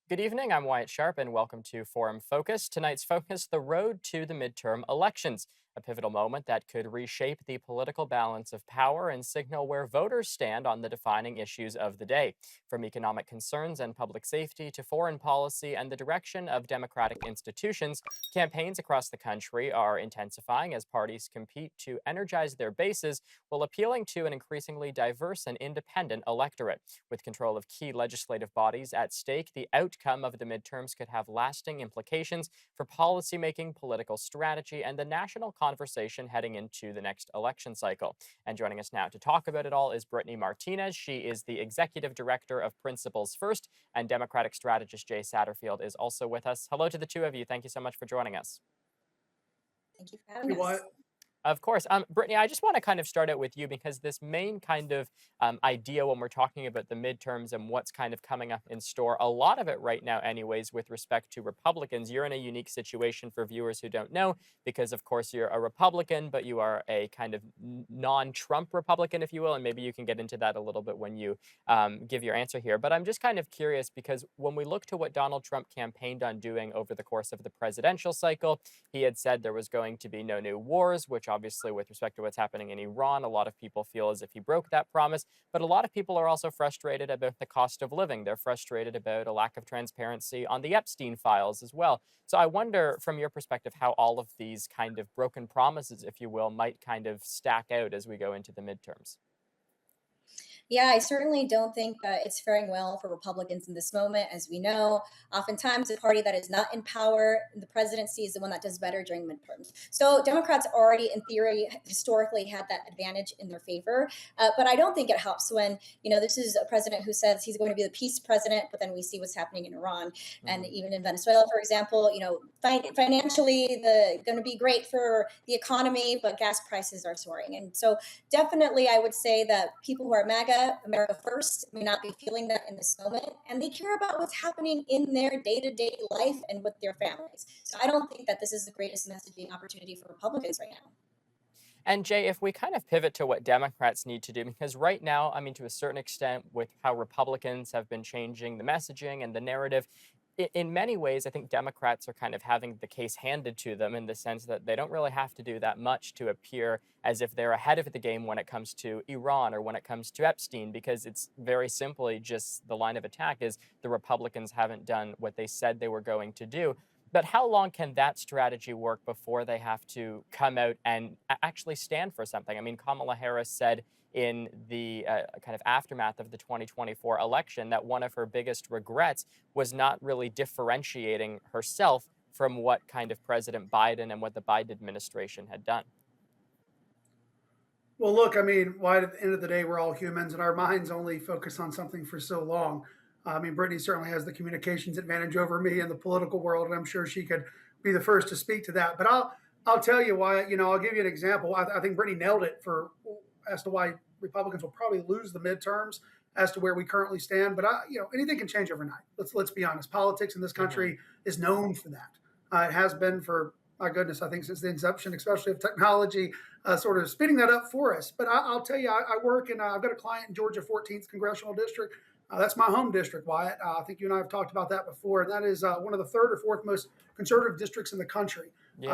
Good evening. I'm Wyatt Sharpe, and welcome to Forum Focus. Tonight's focus: the road to the midterm elections, a pivotal moment that could reshape the political balance of power and signal where voters stand on the defining issues of the day. From economic concerns and public safety to foreign policy and the direction of democratic institutions, campaigns across the country are intensifying as parties compete to energize their bases while appealing to an increasingly diverse and independent electorate. With control of key legislative bodies at stake, the outcome of the midterms could have lasting implications for policymaking, political strategy, and the national conversation heading into the next election cycle. And joining us now to talk about it all is Brittany Martinez. She is the executive director of Principles First, and Democratic strategist Jay Satterfield is also with us. Hello to the two of you. Thank you so much for joining us. Thank you for having us. Of course. Brittany, I just want to kind of start out with you because this main kind of idea when we're talking about the midterms and what's kind of coming up in store, a lot of it right now, anyways, with respect to Republicans, you're in a unique situation for viewers who don't know, because, of course, you're a Republican, but you are a kind of non-Trump Republican, if you will. And maybe you can get into that a little bit when you give your answer here. But I'm just kind of curious because when we look to what Donald Trump campaigned on doing over the course of the presidential cycle, he had said there was going to be no new wars, which obviously, with respect to what's happening in Iran, a lot of people feel as if he broke that promise. But a lot of people are also frustrated about the cost of living. They're frustrated about a lack of transparency on the Epstein files as well. So I wonder, from your perspective, how all of these kind of broken promises, if you will, might kind of stack out as we go into the midterms. Yeah, I certainly don't think that it's faring well for Republicans in this moment. As we know, oftentimes the party that is not in power in the presidency is the one that does better during midterms. So Democrats already, in theory, historically had that advantage in their favor. But I don't think it helps when, this is a president who says he's going to be the peace president, but then we see what's happening in Iran and even in Venezuela, for example. Financially, going to be great for the economy, but gas prices are soaring. And so definitely, I would say that people who are MAGA, America First, may not be feeling that in this moment, and they care about what's happening in their day-to-day life and with their families. So I don't think that this is the greatest messaging opportunity for Republicans right now. And Jay, if we kind of pivot to what Democrats need to do, because right now, I mean, to a certain extent, with how Republicans have been changing the messaging and the narrative, in many ways, I think Democrats are kind of having the case handed to them in the sense that they don't really have to do that much to appear as if they're ahead of the game when it comes to Iran or when it comes to Epstein, because it's very simply just the line of attack is the Republicans haven't done what they said they were going to do. But how long can that strategy work before they have to come out and actually stand for something? I mean, Kamala Harris said in the kind of aftermath of the 2024 election that one of her biggest regrets was not really differentiating herself from what kind of President Biden and what the Biden administration had done. Well, look, I mean, why at the end of the day, we're all humans and our minds only focus on something for so long. I mean, Brittany certainly has the communications advantage over me in the political world, and I'm sure she could be the first to speak to that. But I'll tell you why. I'll give you an example. I think Brittany nailed it for as to why Republicans will probably lose the midterms as to where we currently stand. But anything can change overnight. Let's be honest. Politics in this country is known for that. It has been for, my goodness, I think since the inception, especially of technology, sort of speeding that up for us. But I'll tell you, I work in, I've got a client in Georgia 14th Congressional District. That's my home district, Wyatt. I think you and I have talked about that before. And that is one of the third or fourth most conservative districts in the country,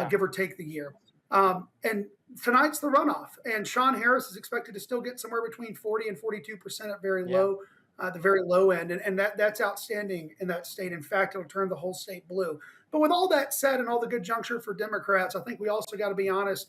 give or take the year. And tonight's the runoff. And Sean Harris is expected to still get somewhere between 40 and 42% at the very low end. And that's outstanding in that state. In fact, it'll turn the whole state blue. But with all that said and all the good juncture for Democrats, I think we also got to be honest.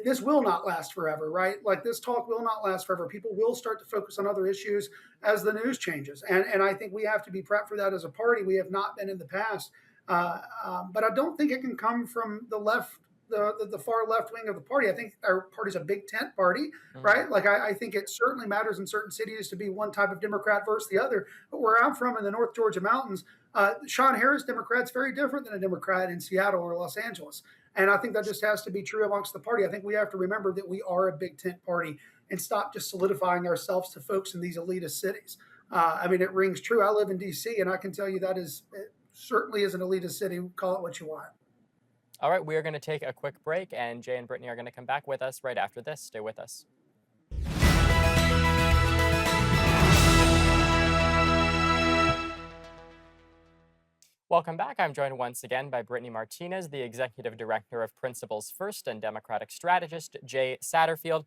This will not last forever, right? Like this talk will not last forever. People will start to focus on other issues as the news changes. And I think we have to be prepped for that as a party. We have not been in the past. But I don't think it can come from the left, the far left wing of the party. I think our party's a big tent party, right? Like I think it certainly matters in certain cities to be one type of Democrat versus the other. But where I'm from in the North Georgia mountains, Sean Harris Democrat's very different than a Democrat in Seattle or Los Angeles. And I think that just has to be true amongst the party. I think we have to remember that we are a big tent party and stop just solidifying ourselves to folks in these elitist cities. I mean, it rings true. I live in D.C., and I can tell you that it certainly is an elitist city. Call it what you want. All right, we are going to take a quick break, and Jay and Brittany are going to come back with us right after this. Stay with us. Welcome back. I'm joined once again by Brittany Martinez, the Executive Director of Principles First and Democratic Strategist, Jay Satterfield.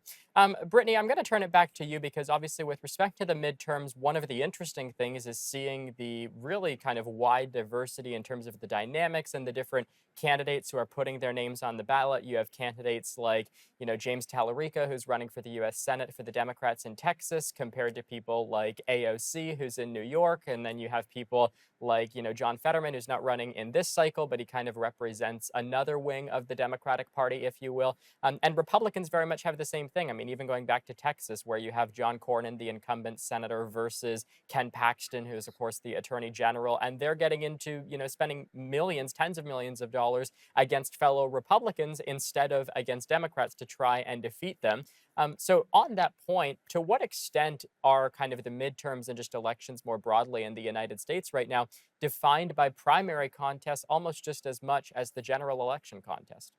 Brittany, I'm going to turn it back to you because obviously, with respect to the midterms, one of the interesting things is seeing the really kind of wide diversity in terms of the dynamics and the different candidates who are putting their names on the ballot. You have candidates like, James Tallarico, who's running for the U.S. Senate for the Democrats in Texas, compared to people like AOC, who's in New York. And then you have people like, John Fetterman, who's not running in this cycle, but he kind of represents another wing of the Democratic Party, if you will. And Republicans very much have the same thing. I mean, even going back to Texas, where you have John Cornyn, the incumbent senator, versus Ken Paxton, who's, of course, the attorney general. And they're getting into, spending millions, tens of millions of dollars against fellow Republicans instead of against Democrats to try and defeat them. So on that point, to what extent are kind of the midterms and just elections more broadly in the United States right now defined by primary contests almost just as much as the general election contest?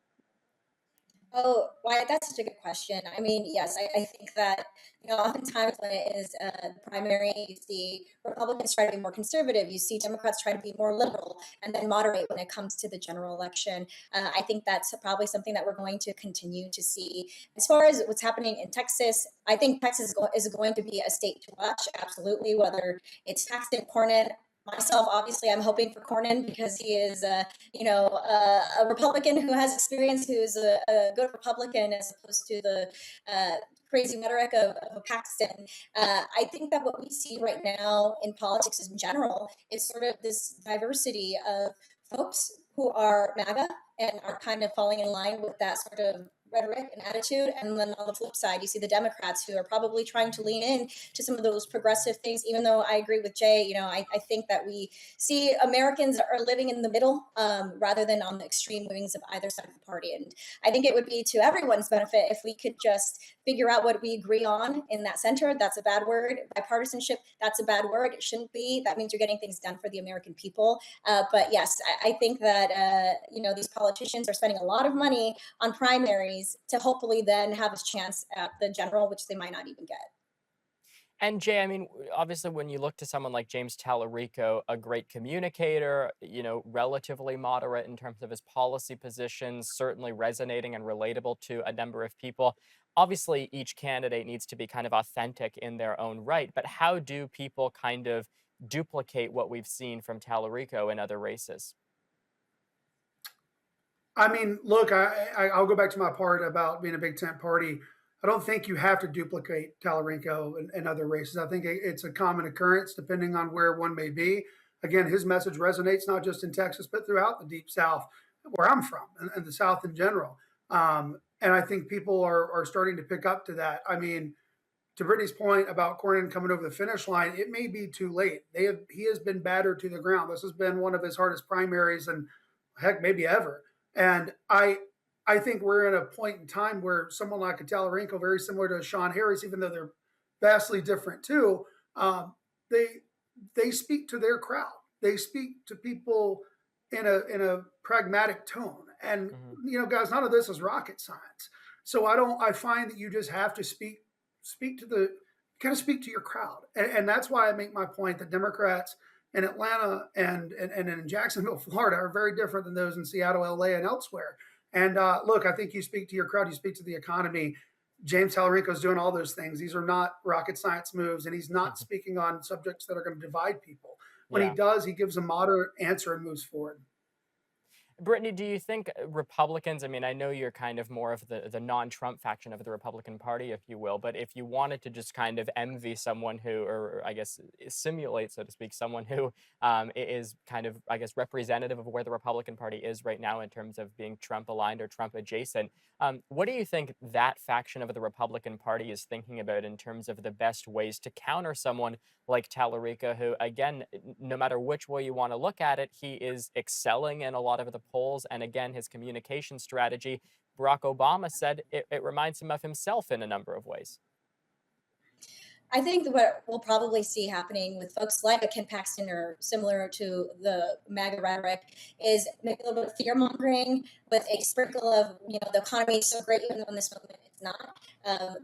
Oh, Wyatt, that's such a good question. I mean, yes, I think that, oftentimes when it is the primary, you see Republicans try to be more conservative, you see Democrats try to be more liberal, and then moderate when it comes to the general election. I think that's probably something that we're going to continue to see. As far as what's happening in Texas, I think Texas is going to be a state to watch, absolutely, whether it's Paxton, Cornyn. Myself, obviously, I'm hoping for Cornyn because he is a Republican who has experience, who's a good Republican as opposed to the crazy rhetoric of Paxton. I think that what we see right now in politics in general is sort of this diversity of folks who are MAGA and are kind of falling in line with that sort of rhetoric and attitude. And then on the flip side, you see the Democrats who are probably trying to lean in to some of those progressive things, even though I agree with Jay, I think that we see Americans are living in the middle rather than on the extreme wings of either side of the party. And I think it would be to everyone's benefit if we could just figure out what we agree on in that center. That's a bad word. Bipartisanship, that's a bad word. It shouldn't be. That means you're getting things done for the American people. But yes, I think that, these politicians are spending a lot of money on primaries to hopefully then have a chance at the general, which they might not even get. And Jay, I mean, obviously, when you look to someone like James Tallarico, a great communicator, relatively moderate in terms of his policy positions, certainly resonating and relatable to a number of people. Obviously, each candidate needs to be kind of authentic in their own right, but how do people kind of duplicate what we've seen from Tallarico in other races? I mean, look, I'll go back to my part about being a big tent party. I don't think you have to duplicate Tallarico and other races. I think it's a common occurrence depending on where one may be. Again, his message resonates not just in Texas, but throughout the Deep South, where I'm from, and the South in general. And I think people are starting to pick up to that. I mean, to Brittany's point about Cornyn coming over the finish line, it may be too late. He has been battered to the ground. This has been one of his hardest primaries and heck, maybe ever. And I think we're in a point in time where someone like a Tallarico, very similar to Sean Harris, even though they're vastly different too, they they speak to their crowd. They speak to people in a pragmatic tone. And Mhm. guys, none of this is rocket science. So I find that you just have to speak to the kind of speak to your crowd. And that's why I make my point that Democrats in Atlanta and in Jacksonville, Florida are very different than those in Seattle, LA, and elsewhere. And look, I think you speak to your crowd, you speak to the economy. James Tallarico is doing all those things. These are not rocket science moves, and he's not speaking on subjects that are going to divide people. When he Yeah. does, he gives a moderate answer and moves forward. Brittany, do you think Republicans, I mean, I know you're kind of more of the non-Trump faction of the Republican Party, if you will, but if you wanted to just kind of envy someone who, or I guess simulate, so to speak, someone who is kind of, I guess, representative of where the Republican Party is right now in terms of being Trump aligned or Trump adjacent, what do you think that faction of the Republican Party is thinking about in terms of the best ways to counter someone like Tallarico, who, again, no matter which way you want to look at it, he is excelling in a lot of the polls. And again, his communication strategy, Barack Obama said it reminds him of himself in a number of ways. I think what we'll probably see happening with folks like a Ken Paxton or similar to the MAGA rhetoric is maybe a little bit of fear mongering with a sprinkle of, the economy is so great, even though in this moment it's not.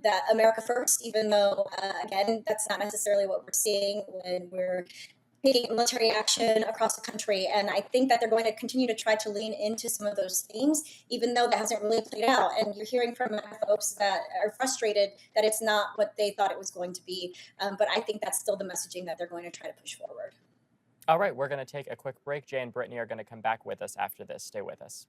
That America first, even though, again, that's not necessarily what we're seeing when we're taking military action across the country. And I think that they're going to continue to try to lean into some of those themes, even though that hasn't really played out. And you're hearing from folks that are frustrated that it's not what they thought it was going to be. But I think that's still the messaging that they're going to try to push forward. All right, we're going to take a quick break. Jay and Brittany are going to come back with us after this. Stay with us.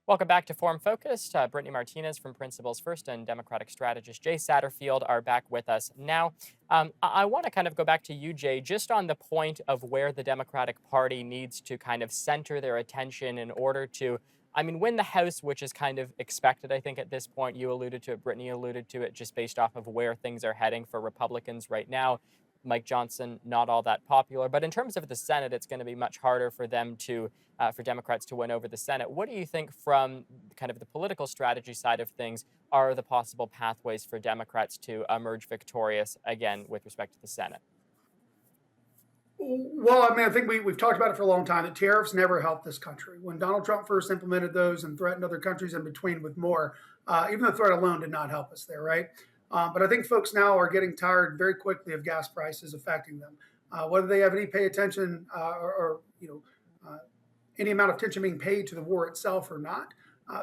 Welcome back to Forum Focused. Brittany Martinez from Principles First and Democratic strategist Jay Satterfield are back with us now. I want to kind of go back to you, Jay, just on the point of where the Democratic Party needs to kind of center their attention in order to, win the House, which is kind of expected, I think, at this point. You alluded to it, Brittany alluded to it, just based off of where things are heading for Republicans right now. Mike Johnson, not all that popular. But in terms of the Senate, it's going to be much harder for them to, for Democrats to win over the Senate. What do you think from kind of the political strategy side of things are the possible pathways for Democrats to emerge victorious again with respect to the Senate? Well, I think we've talked about it for a long time, that tariffs never helped this country. When Donald Trump first implemented those and threatened other countries in between with more, even the threat alone did not help us there, right? But I think folks now are getting tired very quickly of gas prices affecting them. Whether they have any pay attention or any amount of attention being paid to the war itself or not,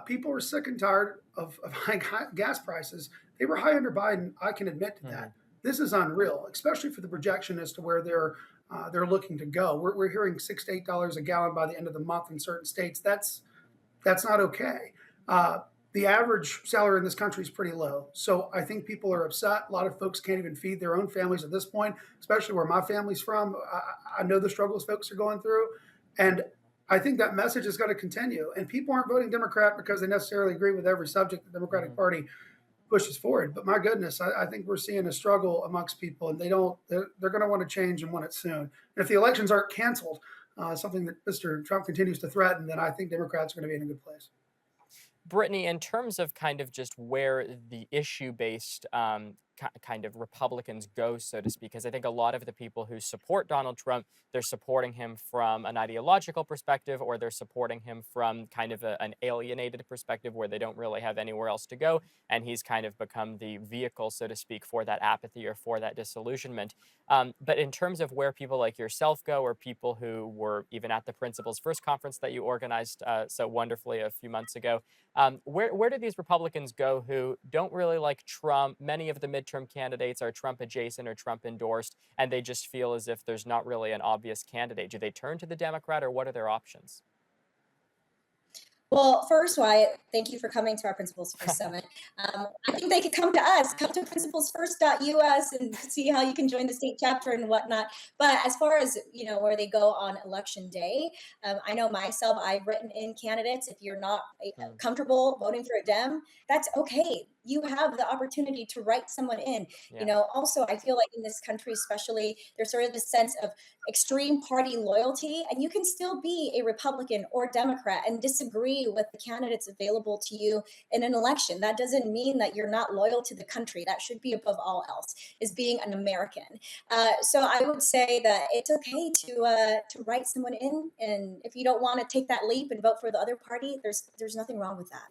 people are sick and tired of high gas prices. They were high under Biden. I can admit to that. This is unreal, especially for the projection as to where they're looking to go. We're hearing $6 to $8 a gallon by the end of the month in certain states. That's not okay. The average salary in this country is pretty low. So I think people are upset. A lot of folks can't even feed their own families at this point, especially where my family's from. I know the struggles folks are going through. And I think that message is going to continue. And people aren't voting Democrat because they necessarily agree with every subject the Democratic Party pushes forward. But my goodness, I think we're seeing a struggle amongst people, and they're going to want to change and want it soon. And if the elections aren't canceled, something that Mr. Trump continues to threaten, then I think Democrats are going to be in a good place. Brittany, in terms of kind of just where the issue-based kind of Republicans go, so to speak, because I think a lot of the people who support Donald Trump, they're supporting him from an ideological perspective, or they're supporting him from kind of an alienated perspective where they don't really have anywhere else to go, and he's kind of become the vehicle, so to speak, for that apathy or for that disillusionment. But in terms of where people like yourself go, or people who were even at the Principles First conference that you organized so wonderfully a few months ago, where do these Republicans go who don't really like Trump? Many of the midterm candidates are Trump adjacent or Trump endorsed, and they just feel as if there's not really an obvious candidate. Do they turn to the Democrat, or what are their options? Well, first, Wyatt, thank you for coming to our Principles First Summit. I think they could come to us, come to principlesfirst.us and see how you can join the state chapter and whatnot. But as far as, where they go on election day, I know myself, I've written in candidates. If you're not comfortable voting for a Dem, that's okay. You have the opportunity to write someone in. Yeah. Also, I feel like in this country, especially, there's sort of this sense of extreme party loyalty, and you can still be a Republican or Democrat and disagree with the candidates available to you in an election. That doesn't mean that you're not loyal to the country. That should be above all else, is being an American. So I would say that it's okay to write someone in, and if you don't want to take that leap and vote for the other party, there's nothing wrong with that.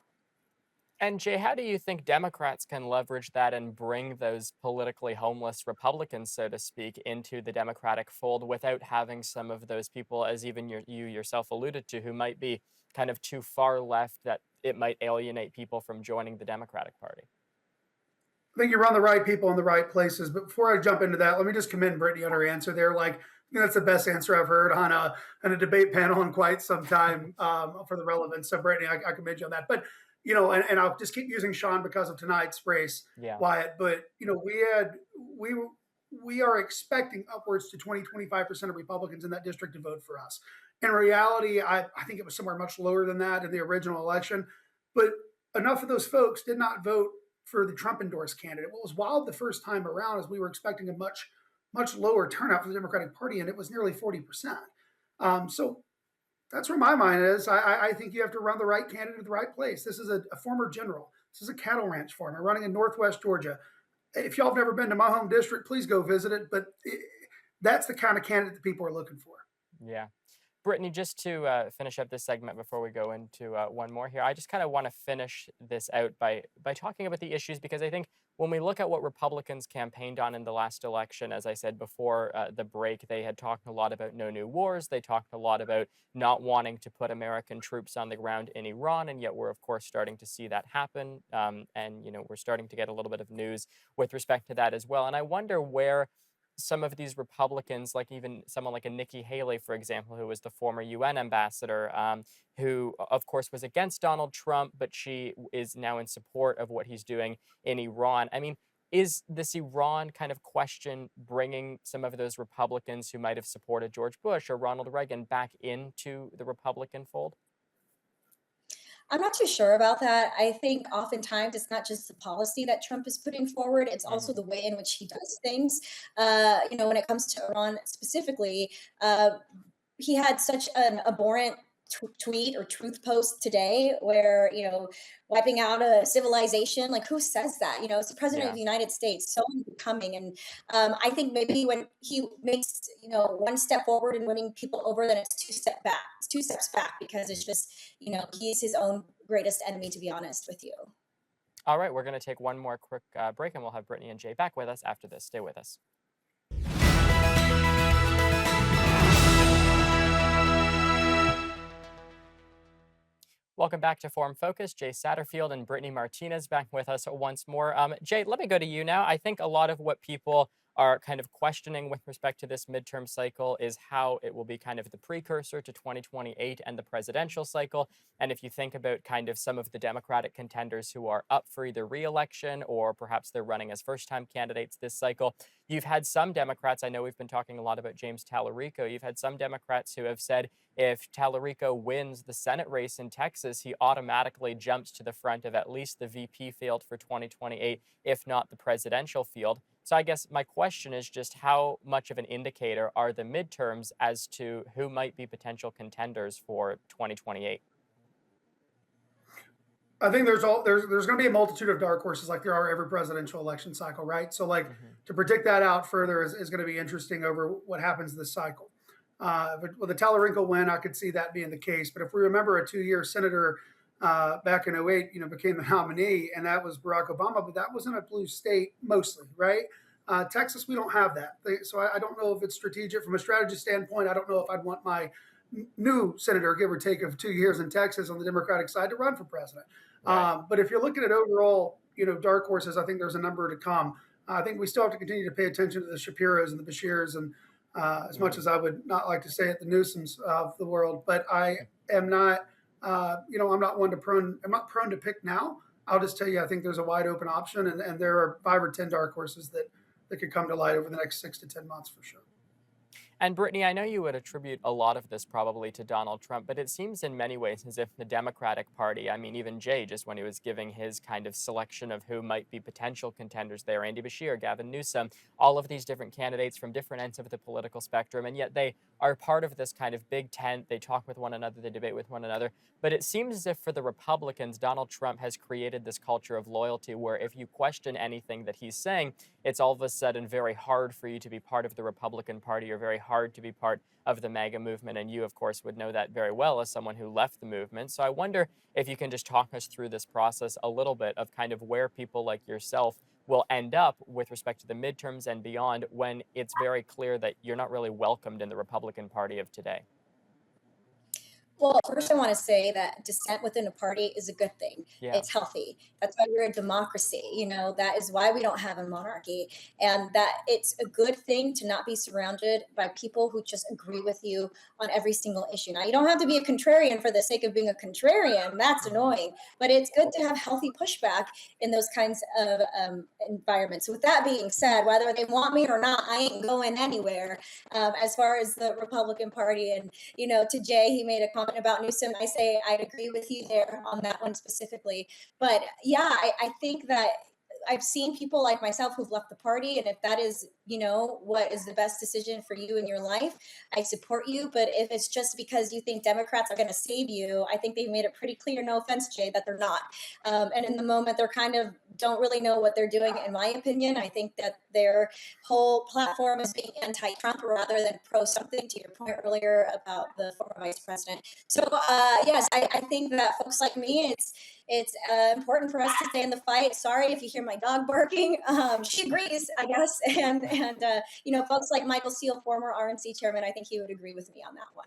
And Jay, how do you think Democrats can leverage that and bring those politically homeless Republicans, so to speak, into the Democratic fold without having some of those people, as even you yourself alluded to, who might be kind of too far left that it might alienate people from joining the Democratic Party? I think you run the right people in the right places. But before I jump into that, let me just commend Brittany on her answer there. That's the best answer I've heard on a debate panel in quite some time for the relevance. So Brittany, I commend you on that. But and I'll just keep using Sean because of tonight's race, Wyatt. But we are expecting upwards to 20-25% of Republicans in that district to vote for us. In reality, I think it was somewhere much lower than that in the original election. But enough of those folks did not vote for the Trump endorsed candidate. What was wild the first time around is we were expecting a much lower turnout for the Democratic Party, and it was nearly 40%. So that's where my mind is. I think you have to run the right candidate at the right place. This is a former general. This is a cattle ranch farmer running in Northwest Georgia. If y'all have never been to my home district, please go visit it. But that's the kind of candidate that people are looking for. Yeah. Brittany, just to finish up this segment before we go into one more here, I just kind of want to finish this out by talking about the issues, because I think when we look at what Republicans campaigned on in the last election, as I said before the break, they had talked a lot about no new wars. They talked a lot about not wanting to put American troops on the ground in Iran, and yet we're of course starting to see that happen. And we're starting to get a little bit of news with respect to that as well. And I wonder where some of these Republicans, like even someone like a Nikki Haley, for example, who was the former UN ambassador, who, of course, was against Donald Trump, but she is now in support of what he's doing in Iran. I mean, is this Iran kind of question bringing some of those Republicans who might have supported George Bush or Ronald Reagan back into the Republican fold? I'm not too sure about that. I think oftentimes it's not just the policy that Trump is putting forward, it's also Mm, the way in which he does things. When it comes to Iran specifically, uh, he had such an abhorrent tweet or truth post today where wiping out a civilization, like who says that? It's the president of yeah. the United States, so unbecoming. And I think maybe when he makes one step forward and winning people over, then it's two steps back, because it's just he's his own greatest enemy, to be honest with you. All right, we're going to take one more quick break, and we'll have Brittany and Jay back with us after this. Stay with us. Welcome back to Forum Focus. Jay Satterfield and Brittany Martinez back with us once more. Jay, let me go to you now. I think a lot of what people are kind of questioning with respect to this midterm cycle is how it will be kind of the precursor to 2028 and the presidential cycle. And if you think about kind of some of the Democratic contenders who are up for either re-election or perhaps they're running as first-time candidates this cycle, you've had some Democrats, I know we've been talking a lot about James Tallarico, you've had some Democrats who have said if Tallarico wins the Senate race in Texas, he automatically jumps to the front of at least the VP field for 2028, if not the presidential field. So I guess my question is just how much of an indicator are the midterms as to who might be potential contenders for 2028? I think there's going to be a multitude of dark horses like there are every presidential election cycle, right? So like Hmm. to predict that out further is going to be interesting over what happens this cycle. But with the Tallarico win, I could see that being the case. But if we remember, a 2-year senator back in '08, became the nominee, and that was Barack Obama. But that was in a blue state mostly, right? Texas, we don't have that, so I don't know if it's strategic from a strategy standpoint. I don't know if I'd want my new senator, give or take, of 2 years in Texas on the Democratic side to run for president. Right. But if you're looking at overall, dark horses, I think there's a number to come. I think we still have to continue to pay attention to the Shapiros and the Bashirs, and as much Mm. as I would not like to say it, the Newsoms of the world. But I am not, I'm not one to prone. I'm not prone to pick now. I'll just tell you, I think there's a wide open option, and there are 5 or 10 dark horses that could come to light over the next 6 to 10 months for sure. And Brittany, I know you would attribute a lot of this probably to Donald Trump, but it seems in many ways as if the Democratic Party, I mean, even Jay, just when he was giving his kind of selection of who might be potential contenders there, Andy Bashir, Gavin Newsom, all of these different candidates from different ends of the political spectrum, and yet they are part of this kind of big tent. They talk with one another, they debate with one another. But it seems as if for the Republicans, Donald Trump has created this culture of loyalty where if you question anything that he's saying, it's all of a sudden very hard for you to be part of the Republican Party or very hard to be part of the MAGA movement. And you, of course, would know that very well as someone who left the movement. So I wonder if you can just talk us through this process a little bit of kind of where people like yourself will end up with respect to the midterms and beyond when it's very clear that you're not really welcomed in the Republican Party of today. Well, first, I want to say that dissent within a party is a good thing. Yeah. It's healthy. That's why we're a democracy. That is why we don't have a monarchy. And that it's a good thing to not be surrounded by people who just agree with you on every single issue. Now, you don't have to be a contrarian for the sake of being a contrarian. That's Mhm. annoying. But it's good to have healthy pushback in those kinds of environments. So with that being said, whether they want me or not, I ain't going anywhere as far as the Republican Party. And to Jay, he made a comment about Newsom. I say I'd agree with you there on that one specifically. But yeah, I think that I've seen people like myself who've left the party, and if that is what is the best decision for you in your life, I support you. But if it's just because you think Democrats are going to save you, I think they've made it pretty clear, no offense, Jay, that they're not. And in the moment, they're kind of don't really know what they're doing, in my opinion. I think that their whole platform is being anti-Trump rather than pro something, to your point earlier about the former vice president. So yes, I think that folks like me, it's important for us to stay in the fight. Sorry if you hear my dog barking. She agrees, I guess. And folks like Michael Steele, former RNC chairman, I think he would agree with me on that one.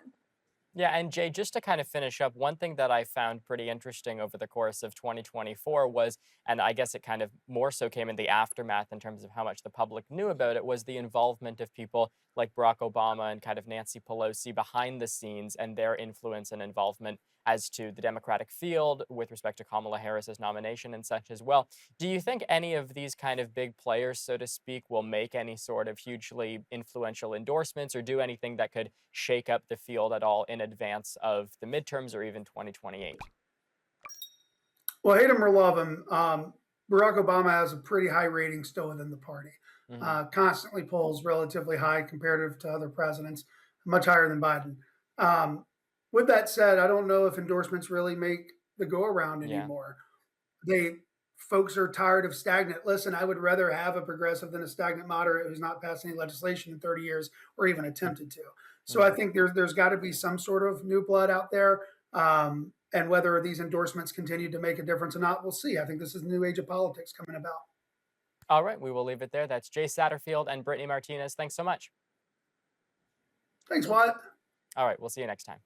Yeah, and Jay, just to kind of finish up, one thing that I found pretty interesting over the course of 2024 was, and I guess it kind of more so came in the aftermath in terms of how much the public knew about it, was the involvement of people like Barack Obama and kind of Nancy Pelosi behind the scenes and their influence and involvement as to the Democratic field with respect to Kamala Harris's nomination and such as well. Do you think any of these kind of big players, so to speak, will make any sort of hugely influential endorsements or do anything that could shake up the field at all in advance of the midterms or even 2028? Well, hate him or love him, Barack Obama has a pretty high rating still within the party. Constantly polls relatively high comparative to other presidents, much higher than Biden. With that said, I don't know if endorsements really make the go around Yeah. anymore. Folks are tired of stagnant. Listen, I would rather have a progressive than a stagnant moderate who's not passed any legislation in 30 years or even attempted to. So I think there's got to be some sort of new blood out there. And whether these endorsements continue to make a difference or not, we'll see. I think this is a new age of politics coming about. All right, we will leave it there. That's Jay Satterfield and Brittany Martinez. Thanks so much. Thanks, Wyatt. All right, we'll see you next time.